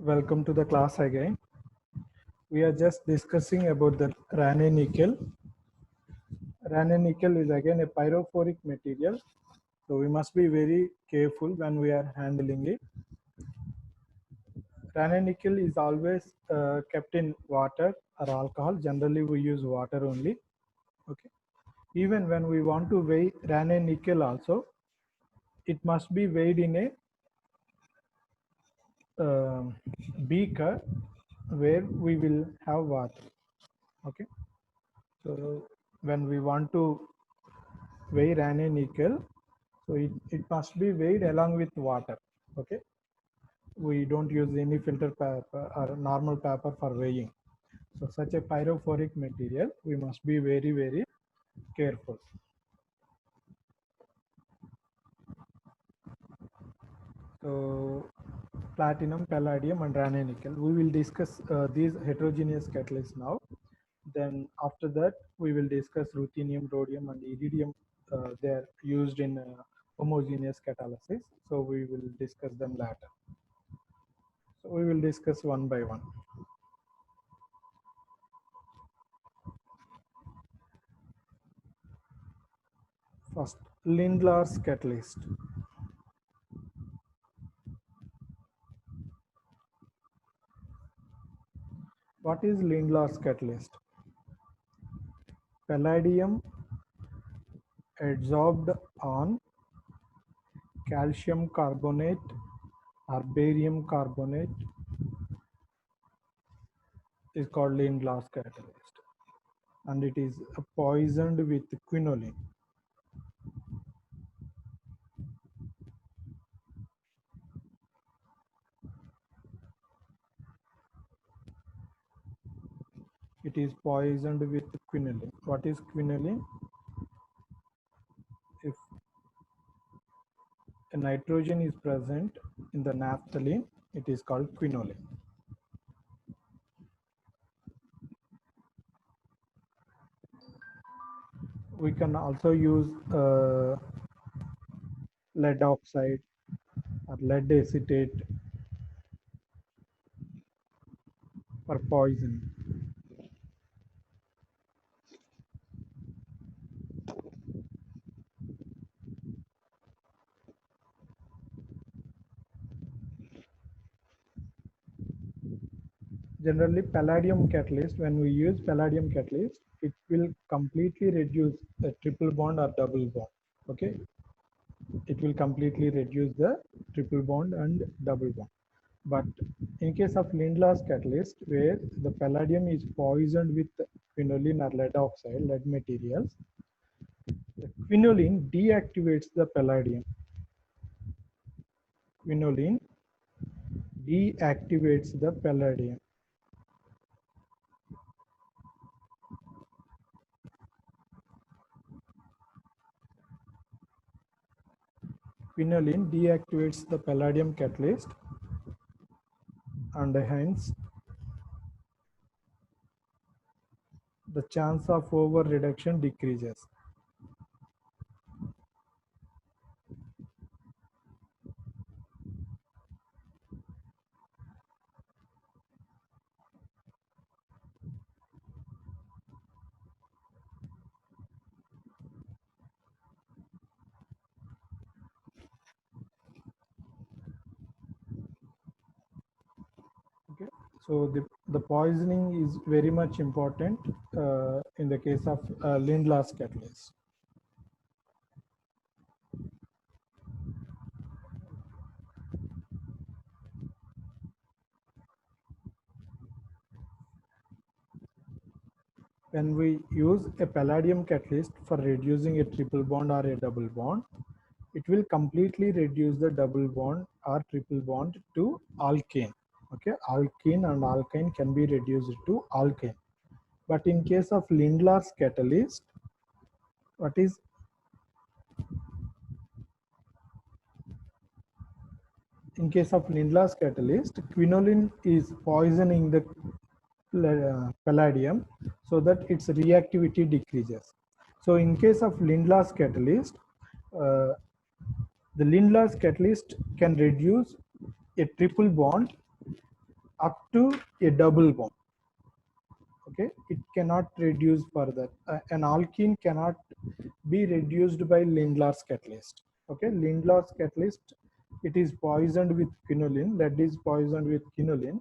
Welcome to the class again. We are just discussing about the Raney nickel. Raney nickel is again a pyrophoric material, so we must be very careful when we are handling it. Raney nickel is always kept in water or alcohol. Generally, we use water only. Okay. Even when we want to weigh Raney nickel, also it must be weighed in a beaker where we will have water. Okay. So when we want to weigh Raney nickel, so it must be weighed along with water. Okay, we don't use any filter paper or normal paper for weighing. So such a pyrophoric material, we must be very careful. So platinum, palladium and Raney nickel, we will discuss these heterogeneous catalysts now. Then after that we will discuss ruthenium, rhodium and iridium. They are used in homogeneous catalysis, so we will discuss them later. So we will discuss one by one. First, Lindlar's catalyst. What is Lindlar's catalyst? Palladium adsorbed on calcium carbonate or barium carbonate is called Lindlar's catalyst, and it is poisoned with quinoline. It is poisoned with quinoline. What is quinoline? If a nitrogen is present in the naphthalene, it is called quinoline. We can also use lead oxide or lead acetate for poisoning. Generally, palladium catalyst, when we use palladium catalyst, it will completely reduce the triple bond or double bond. Okay, it will completely reduce the triple bond and double bond. But in case of Lindlar's catalyst, where the palladium is poisoned with quinoline or lead oxide, lead materials, the quinoline deactivates the palladium. Quinoline deactivates the palladium. Quinoline deactivates the palladium catalyst, and hence the chance of over reduction decreases. Okay, so the poisoning is very much important in the case of Lindlar's catalyst. When we use a palladium catalyst for reducing a triple bond or a double bond, it will completely reduce the double bond or triple bond to alkane. Okay, alkene and alkyne can be reduced to alkane. But in case of Lindlar's catalyst, what is in case of Lindlar's catalyst, quinoline is poisoning the palladium so that its reactivity decreases. So in case of Lindlar's catalyst, the Lindlar's catalyst can reduce a triple bond up to a double bond. Okay, it cannot reduce further. An alkene cannot be reduced by Lindlar's catalyst. Okay, Lindlar's catalyst, it is poisoned with quinoline, that is poisoned with quinoline.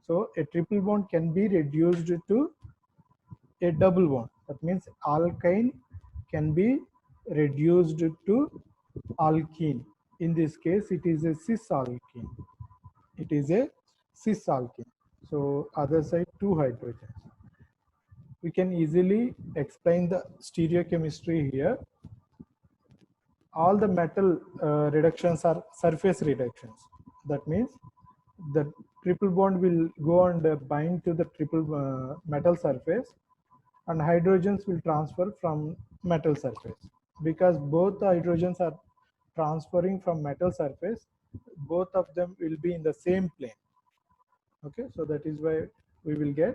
So a triple bond can be reduced to a double bond. That means alkyne can be reduced to alkene. In this case, it is a cis alkene. It is a cis alkene. So other side, two hydrogens. We can easily explain the stereochemistry here. All the metal reductions are surface reductions. That means the triple bond will go and bind to the triple metal surface, and hydrogens will transfer from metal surface. Because both the hydrogens are transferring from metal surface, both of them will be in the same plane. Okay, so that is why we will get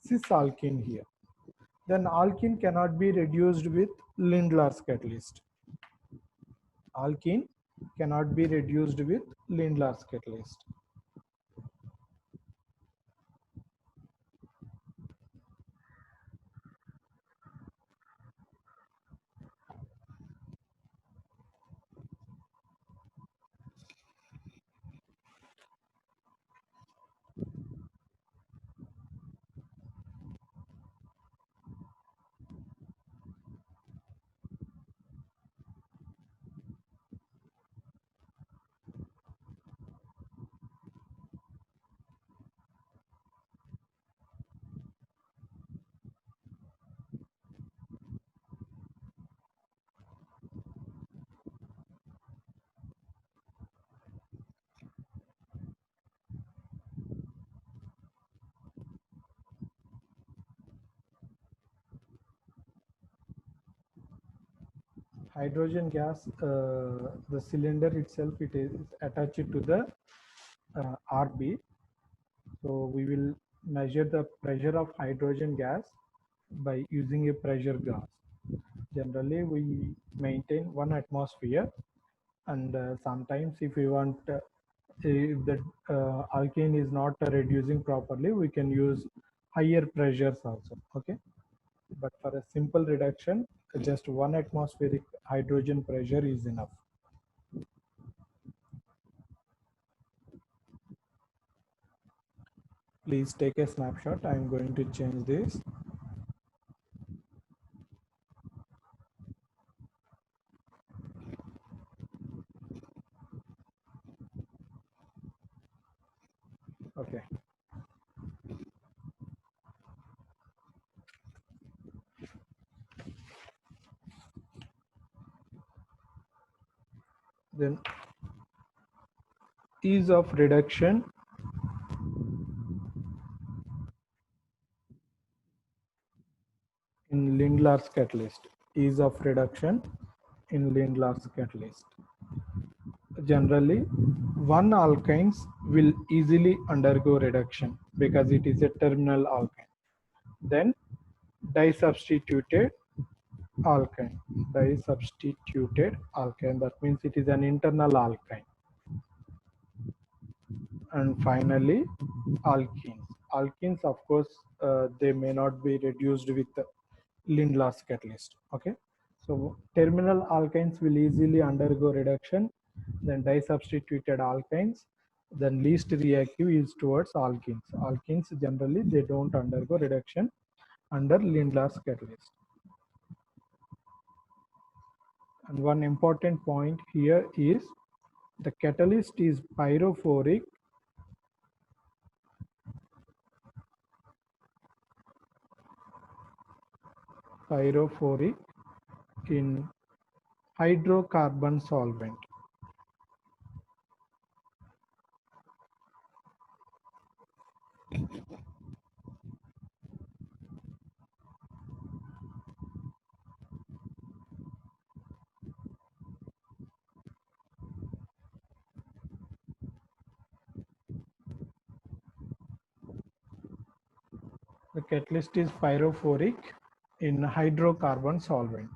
cis alkene here. Then alkene cannot be reduced with Lindlar's catalyst. Alkene cannot be reduced with Lindlar's catalyst. Hydrogen gas, the cylinder itself, it is attached to the RB. So we will measure the pressure of hydrogen gas by using a pressure gauge. Generally, we maintain 1 atmosphere, and sometimes if we want, if the alkane is not reducing properly, we can use higher pressures also. Okay, but for a simple reduction, just 1 atmospheric hydrogen pressure is enough. Please take a snapshot. I am going to change this. Okay. Then ease of reduction in Lindlar's catalyst. Ease of reduction in Lindlar's catalyst. Generally, one alkynes will easily undergo reduction because it is a terminal alkyne. Then disubstituted alkyne. Disubstituted alkyne, that means it is an internal alkyne. And finally, alkenes. Alkenes, of course, they may not be reduced with Lindlar's catalyst. Okay, so terminal alkynes will easily undergo reduction. Then disubstituted alkynes. Then least reactive is towards alkenes. Alkenes generally they don't undergo reduction under Lindlar's catalyst. And one important point here is the catalyst is pyrophoric in hydrocarbon solvent. The catalyst is pyrophoric in hydrocarbon solvent.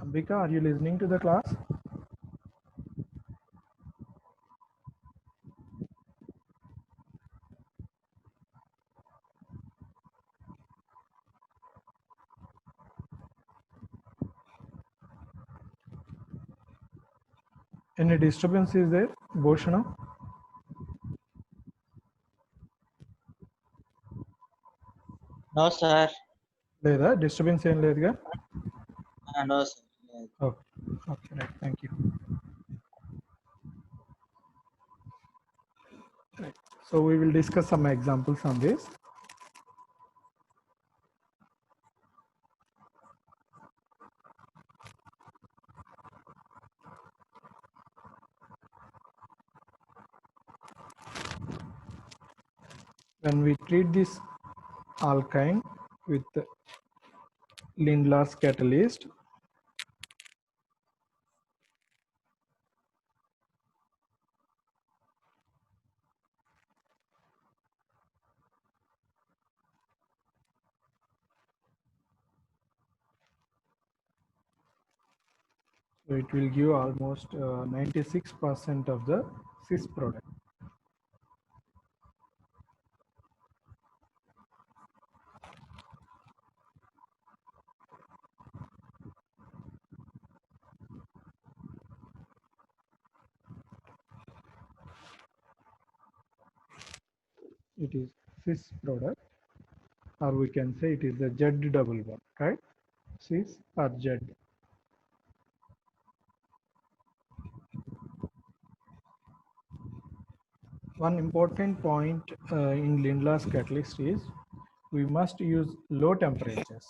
Ambika, are you listening to the class? Any disturbance is there, Bhoshana? No, sir. లేదా disturbance ఏం లేదుగా? No, sir. Okay, okay, right. Thank you. Right. So we will discuss some examples on this. When we treat this alkyne with Lindlar's catalyst, so it will give almost 96% of the cis product. It is cis product, or we can say it is the Z double bond, right? Cis or Z. One important point in Lindlar's catalyst is we must use low temperatures.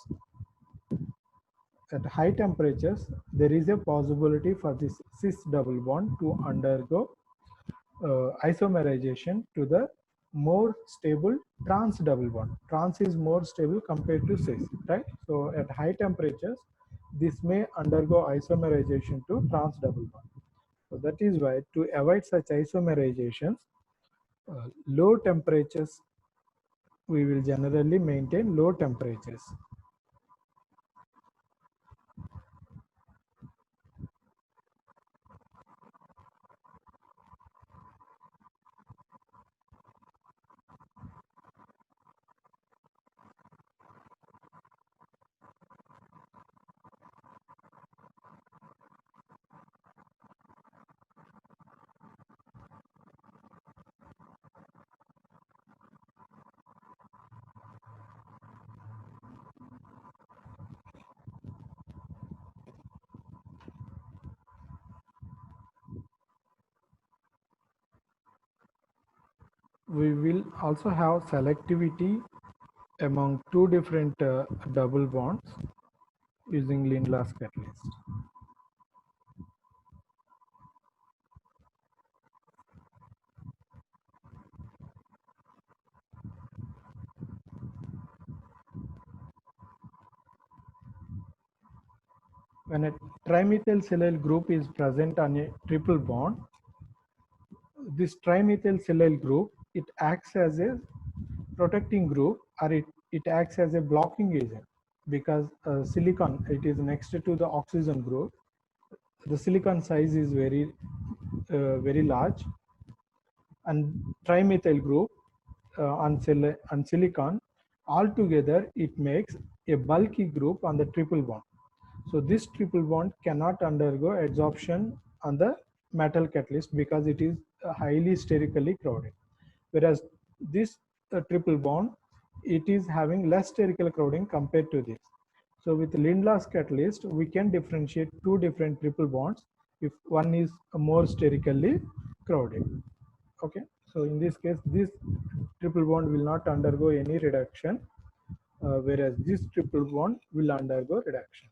At high temperatures, there is a possibility for this cis double bond to undergo isomerization to the more stable trans double bond. Trans is more stable compared to cis, right? So at high temperatures, this may undergo isomerization to trans double bond. So that is why to avoid such isomerizations, low temperatures, we will generally maintain low temperatures. We will also have selectivity among two different double bonds using Lindlar's catalyst. When a trimethylsilyl group is present on a triple bond, this trimethylsilyl group, it acts as a protecting group, or it acts as a blocking agent, because silicon, it is next to the oxygen group. The silicon size is very large, and trimethyl group on silicon, altogether it makes a bulky group on the triple bond. So this triple bond cannot undergo adsorption on the metal catalyst because it is highly sterically crowded. Whereas this triple bond, it is having less sterical crowding compared to this. So with Lindlar's catalyst, we can differentiate two different triple bonds if one is more sterically crowded. Okay, so in this case, this triple bond will not undergo any reduction, whereas this triple bond will undergo reduction.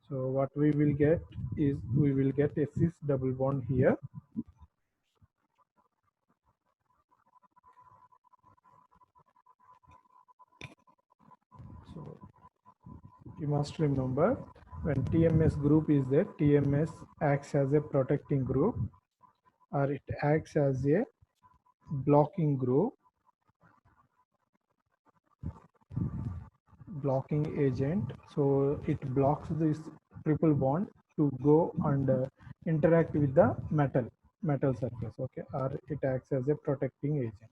So what we will get is we will get a cis double bond here. So you must remember, when TMS group is there, TMS acts as a protecting group, or it acts as a blocking group, blocking agent. So it blocks this triple bond to go and interact with the metal surface, okay, or it acts as a protecting agent.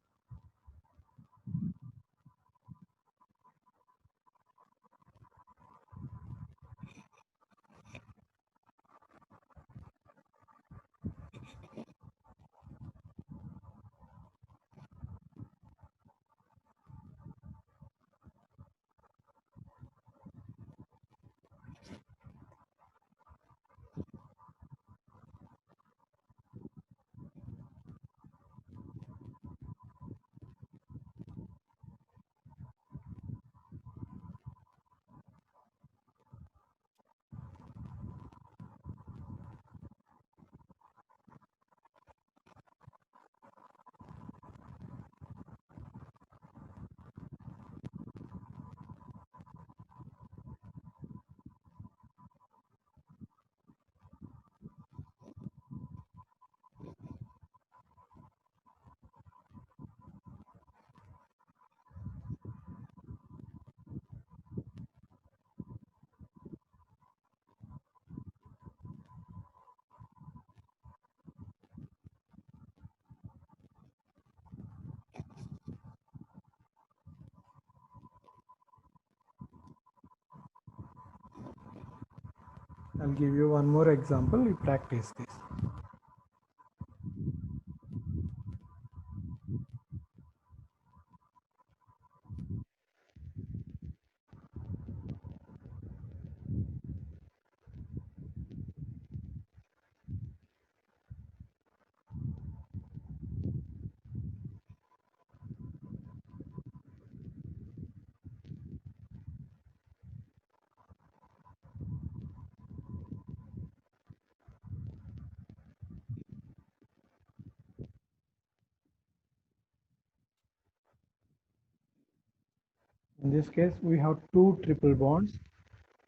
I'll give you one more example. You practice this. In this case, we have two triple bonds.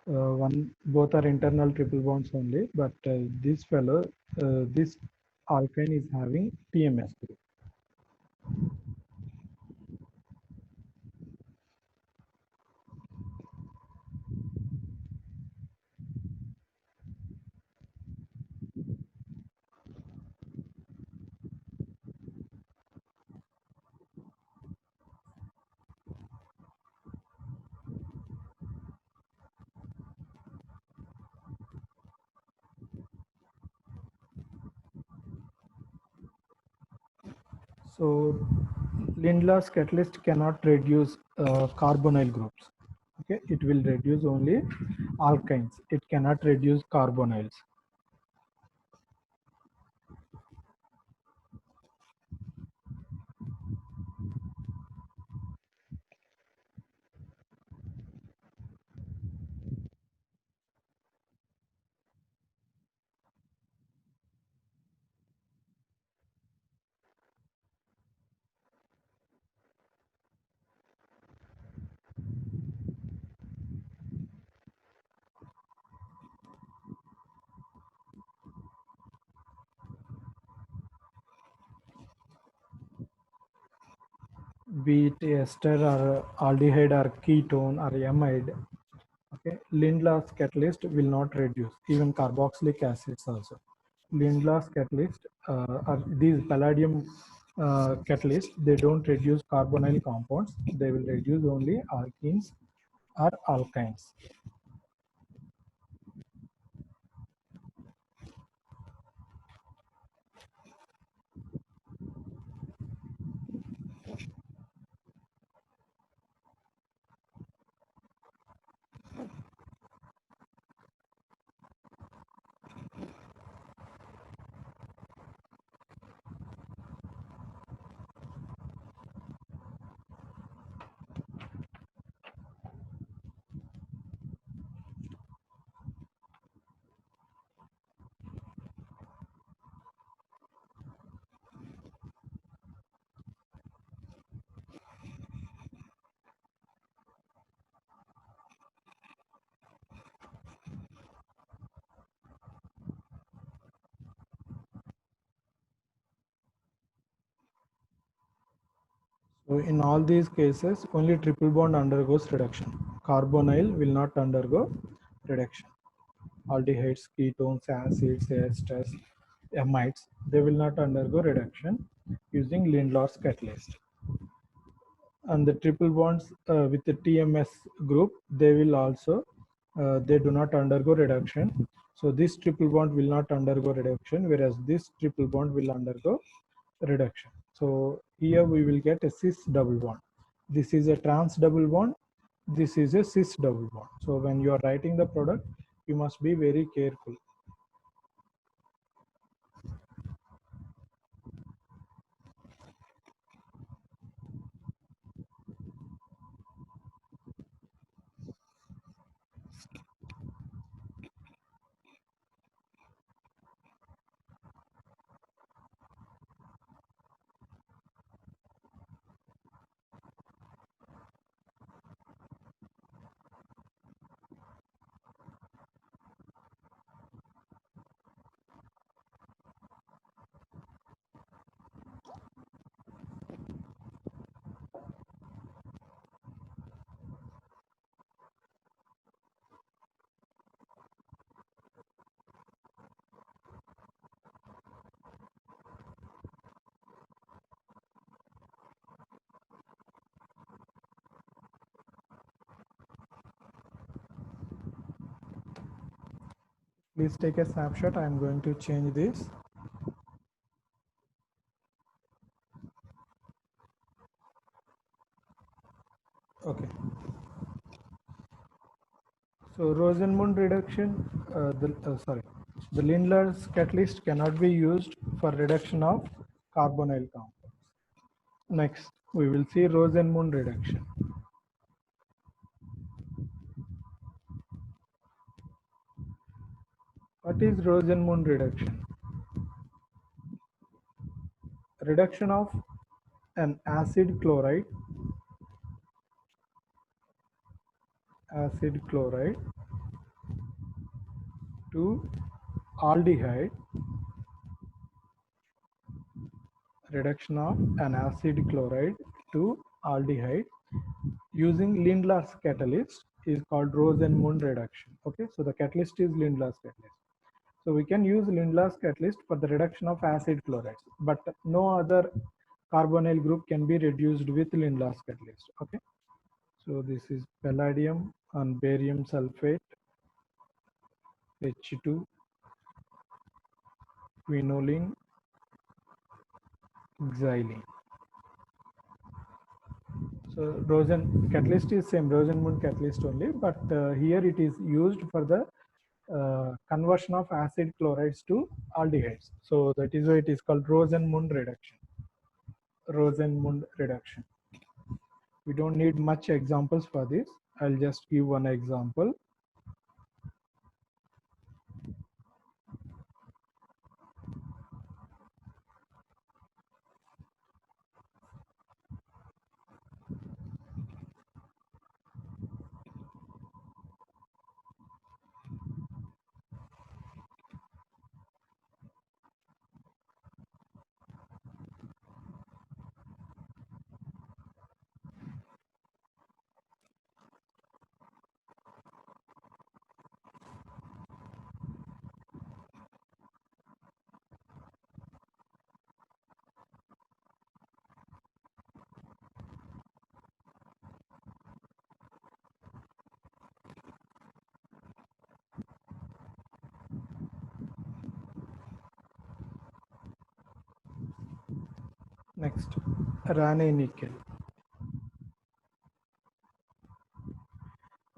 Both are internal triple bonds only, but this alkyne is having TMS group. So Lindlar's catalyst cannot reduce carbonyl groups. Okay, it will reduce only alkynes. It cannot reduce carbonyls. Be it ester or aldehyde or ketone or amide. Okay, Lindlar's catalyst will not reduce even carboxylic acids also. Lindlar's catalyst or these palladium catalysts, they don't reduce carbonyl compounds. They will reduce only alkenes or alkynes. So in all these cases, only triple bond undergoes reduction. Carbonyl will not undergo reduction. aldehydes, ketones, acids, esters, amides, they will not undergo reduction using Lindlar's catalyst. And the triple bonds with the TMS group, they will also, they do not undergo reduction. So this triple bond will not undergo reduction, whereas this triple bond will undergo reduction. So here we will get a cis double bond. This is a trans double bond. This is a cis double bond. So when you are writing the product, you must be very careful. Please take a snapshot. I am going to change this. Okay. So Rosenmund reduction, the Lindlar's catalyst cannot be used for reduction of carbonyl compounds. Next, we will see Rosenmund reduction. What is Rosenmund reduction? Reduction of an acid chloride to aldehyde, reduction of an acid chloride to aldehyde using Lindlar's catalyst is called Rosenmund reduction. Okay, so the catalyst is Lindlar's catalyst. So we can use Lindlar's catalyst for the reduction of acid chlorides, but no other carbonyl group can be reduced with Lindlar's catalyst. Okay, so this is palladium and barium sulfate, H2, quinoline, xylene. So catalyst is same Rosenmund catalyst only, but here it is used for the conversion of acid chlorides to aldehydes. So that is why it is called Rosenmund reduction. Rosenmund reduction. We don't need much examples for this. I'll just give one example. Next, Raney nickel.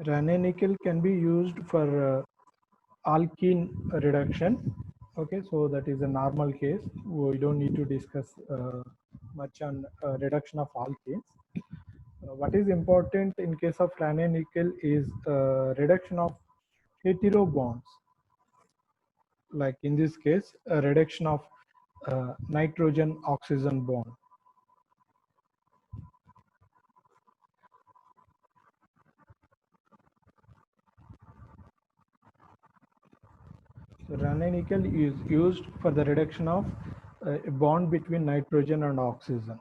Raney nickel can be used for alkene reduction. Okay, so that is a normal case. We don't need to discuss much on reduction of alkenes. What is important in case of Raney nickel is reduction of hetero bonds. Like in this case, a reduction of nitrogen oxygen bond. So Raney nickel is used for the reduction of a bond between nitrogen and oxygen.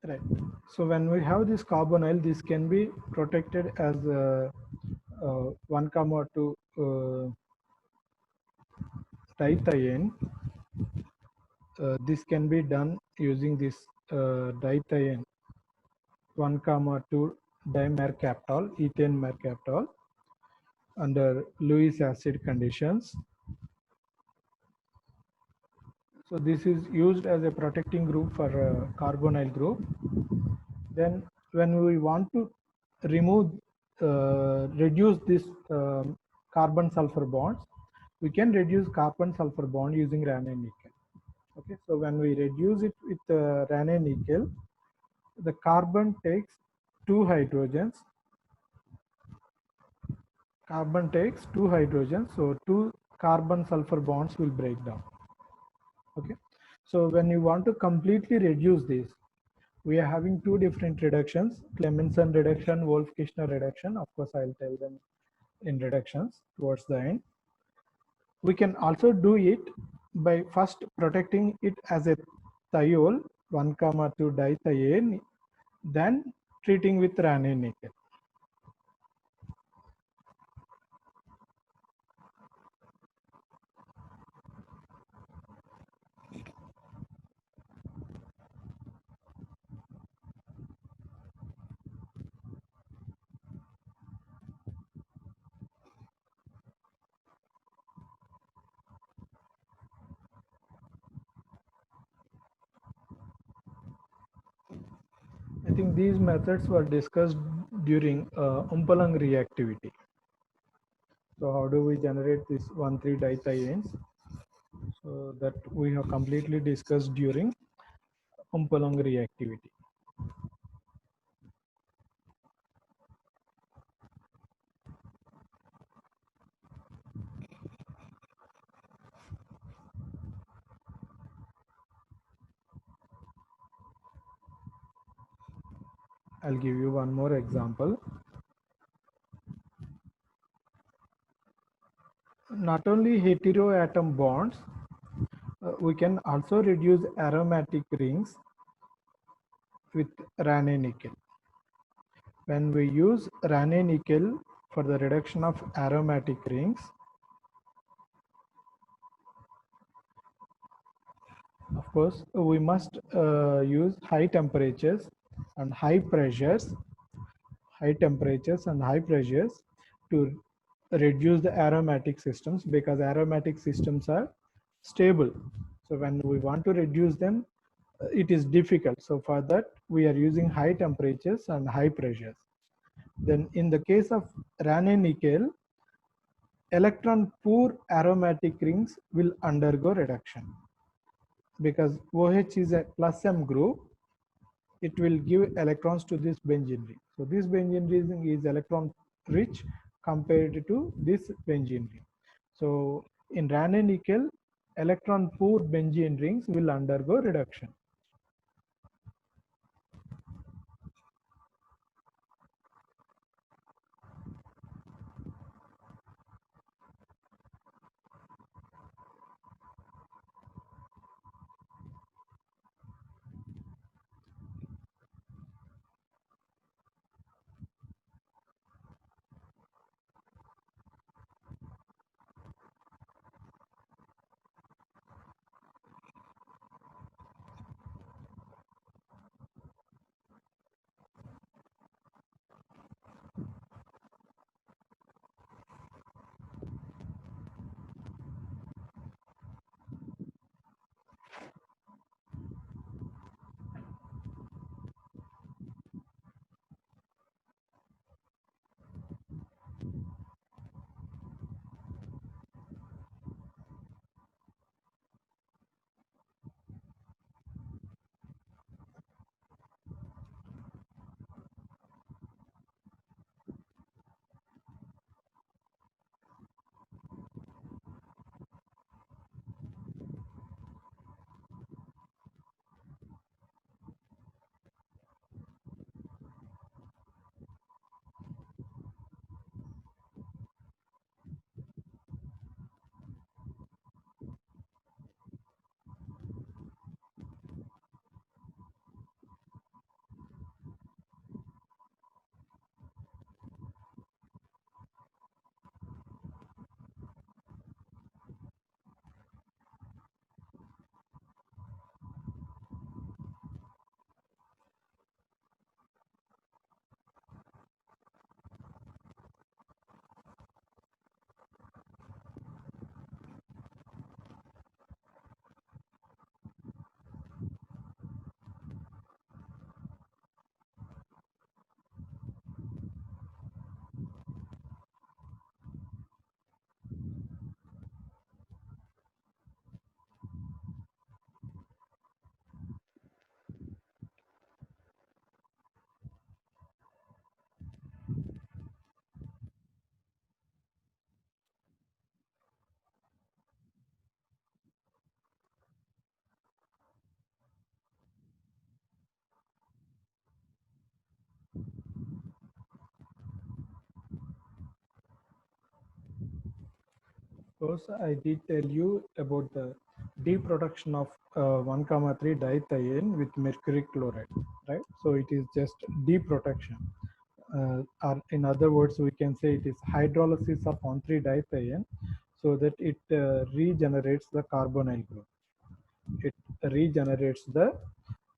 Right. So when we have this carbonyl, this can be protected as 1 comma 2 dithiene. This can be done using this dithiene 1 comma 2 dimercaptol, ethane mercaptol under Lewis acid conditions. So this is used as a protecting group for carbonyl group. Then when we want to remove, reduce this carbon sulfur bonds, we can reduce carbon sulfur bond using Raney nickel. Okay, so when we reduce it with Raney nickel, the carbon takes two hydrogens. Carbon takes two hydrogens, so two carbon sulfur bonds will break down. Okay, so when you want to completely reduce this, we are having two different reductions: Clemmensen reduction, Wolff-Kishner reduction. Of course, I'll tell them in reductions towards the end. We can also do it by first protecting it as a thiol 1 comma 2 dithiene, then treating with Raney nickel. I think these methods were discussed during Umpalang reactivity. So how do we generate this 1,3 dithiones? So that we have completely discussed during Umpalang reactivity. I'll give you one more example. Not only heteroatom bonds, we can also reduce aromatic rings with Raney nickel. When we use Raney nickel for the reduction of aromatic rings, of course, we must use high temperatures and high pressures, to reduce the aromatic systems, because aromatic systems are stable. So when we want to reduce them, it is difficult. So for that, we are using high temperatures and high pressures. Then in the case of Raney nickel, electron poor aromatic rings will undergo reduction, because OH is a plus M group. It will give electrons to this benzene ring. So this benzene ring is electron rich compared to this benzene ring. So in Raney nickel, electron poor benzene rings will undergo reduction. Suppose I did tell you about the deproduction of 1,3 dithiene with mercury chloride, right? So it is just deproduction. Or in other words, we can say it is hydrolysis of 1,3 dithiene so that it regenerates the carbonyl group. It regenerates the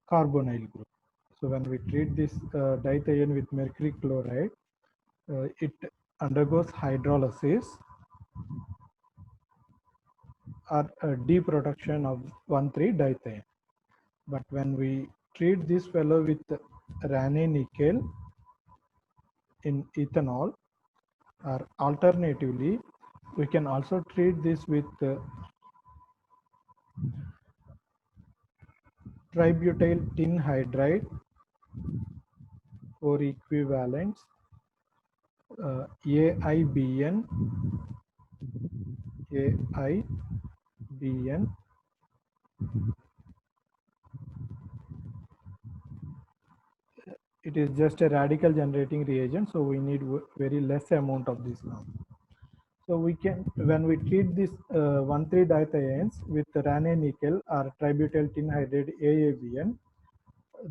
carbonyl group. So when we treat this dithiene with mercury chloride, it undergoes hydrolysis or deproduction of 1,3-dithiene. But when we treat this fellow with Raney nickel in ethanol, or alternatively, we can also treat this with tributyl tin hydride or equivalents AIBN, AIBN. It is just a radical generating reagent, so we need very less amount of this now. So we can, when we treat this 1,3-dithiones with Raney nickel or tributyl tin hydride AABN,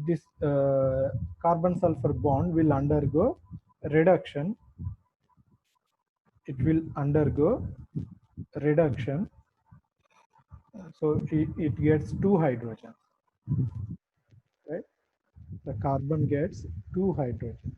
this carbon sulfur bond will undergo reduction. It will undergo reduction. So it gets two hydrogens, right? The carbon gets two hydrogens.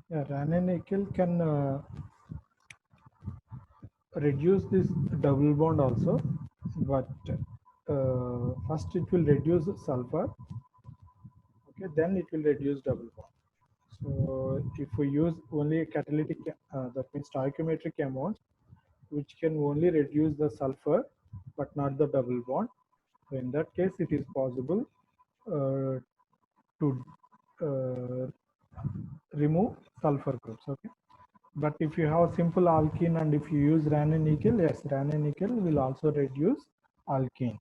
Yeah, Raney nickel can reduce this double bond also, but first it will reduce sulfur, okay, then it will reduce double bond. So if we use only a catalytic, that means stoichiometric amount, which can only reduce the sulfur but not the double bond, so in that case it is possible to remove sulfur groups, okay. But if you have simple alkene and if you use Raney nickel, yes, Raney nickel will also reduce alkenes.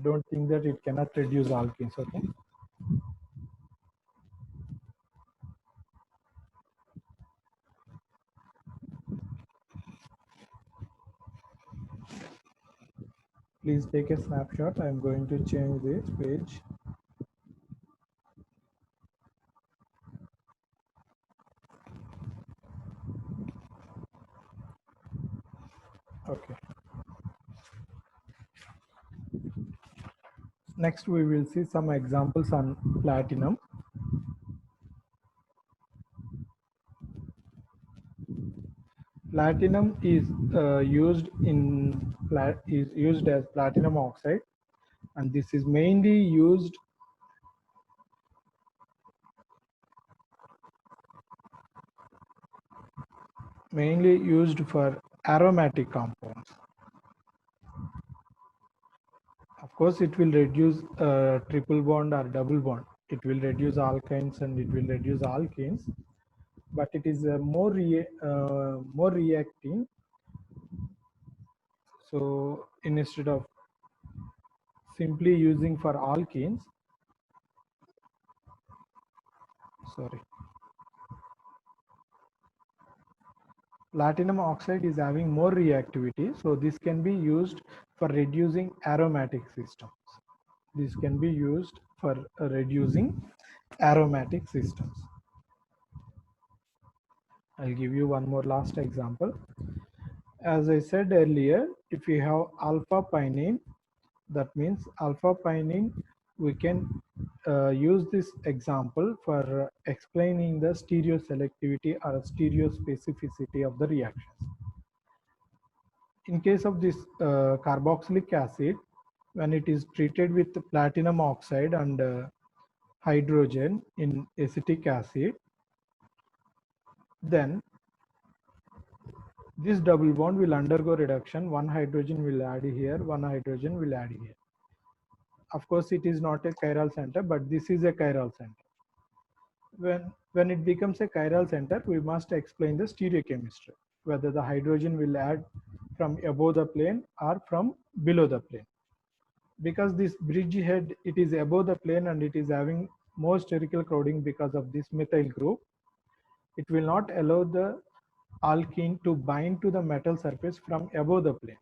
Don't think that it cannot reduce alkenes, okay. Please take a snapshot. I'm going to change this page. Okay. Next, we will see some examples on platinum. Platinum is used as platinum oxide, and this is mainly used for aromatic compounds. Of course, it will reduce triple bond or double bond. It will reduce alkynes and it will reduce alkenes, but it is more reacting. So instead of simply using for alkenes, sorry, platinum oxide is having more reactivity, so this can be used for reducing aromatic systems. This can be used for reducing aromatic systems. I'll give you one more last example. As I said earlier, if you have alpha pinene, that means alpha pinene, we can use this example for explaining the stereoselectivity or stereospecificity of the reactions. In case of this carboxylic acid, when it is treated with platinum oxide and hydrogen in acetic acid, then this double bond will undergo reduction. One hydrogen will add here, one hydrogen will add here. Of course, it is not a chiral center, but this is a chiral center. When it becomes a chiral center, we must explain the stereochemistry, whether the hydrogen will add from above the plane or from below the plane. Because this bridge head, it is above the plane and it is having more sterical crowding because of this methyl group, it will not allow the alkene to bind to the metal surface from above the plane.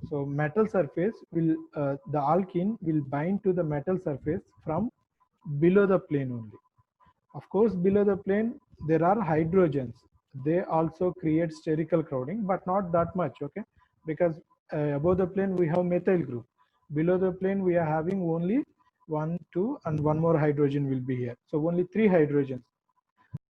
So metal surface will, the alkene will bind to the metal surface from below the plane only. Of course, below the plane, there are hydrogens. They also create sterical crowding, but not that much, okay? Because above the plane, we have methyl group. Below the plane, we are having only 1, 2, and one more hydrogen will be here. So only 3 hydrogens.